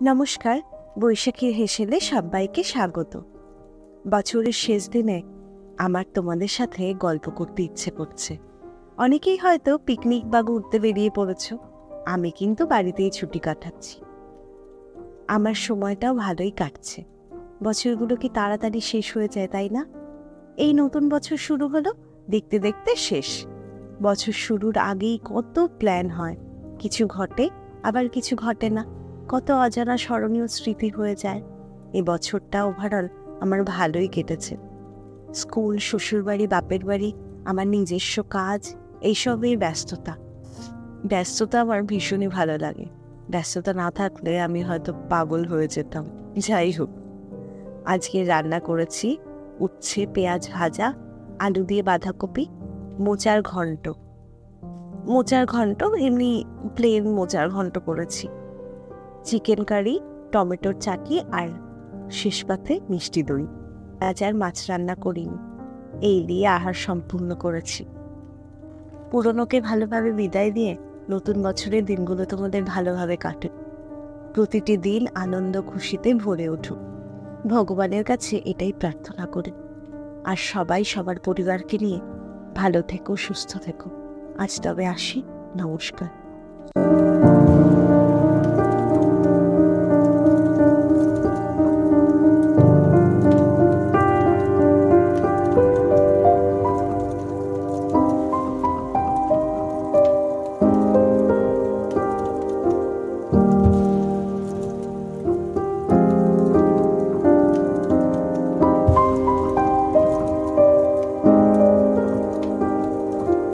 নমস্কার, বৈশাখীর হেসেলে সবাইকে স্বাগত। বছরের শেষ দিনে আমার তোমাদের সাথে গল্প করতে ইচ্ছে করছে। অনেকেই হয়তো পিকনিক বা ঘুরতে বেরিয়ে পড়েছ, আমি কিন্তু বাড়িতেই ছুটি কাটাচ্ছি। আমার সময়টাও ভালোই কাটছে। বছরগুলো কি তাড়াতাড়ি শেষ হয়ে যায়, তাই না? এই নতুন বছর শুরু হলো, দেখতে দেখতে শেষ। বছর শুরুর আগেই কত প্ল্যান হয়, কিছু ঘটে আবার কিছু ঘটে না, কত অজানা স্মরণীয় স্মৃতি হয়ে যায়। এই বছরটা ওভারঅল আমার ভালোই কেটেছে। স্কুল, শ্বশুরবাড়ি, বাপের বাড়ি, আমার নিজস্ব কাজ, এইসবের ব্যস্ততা আমার ভীষণই ভালো লাগে। ব্যস্ততা না থাকলে আমি হয়তো পাগল হয়ে যেতাম। যাই হোক, আজকে রান্না করেছি উচ্ছে পেঁয়াজ ভাজা, আলু দিয়ে বাঁধাকপি, মোচার ঘন্ট, এমনি প্লেন মোচার ঘন্ট করেছি, চিকেন কারি, টমেটোর চাটনি, আর শেষ পাতে মিষ্টি দই। আজ আর মাছ রান্না করিনি, এই দিয়ে আহার সম্পূর্ণ করেছি। পুরনোকে ভালোভাবে বিদায় দিয়ে নতুন বছরের দিনগুলো তোমাদের ভালোভাবে কাটুক, প্রতিটি দিন আনন্দ খুশিতে ভরে উঠুক। ভগবানের কাছে এটাই প্রার্থনা করি। আর সবাই সবার পরিবারকে নিয়ে ভালো থেকো, সুস্থ থেকো। আজ তবে আসি, নমস্কার।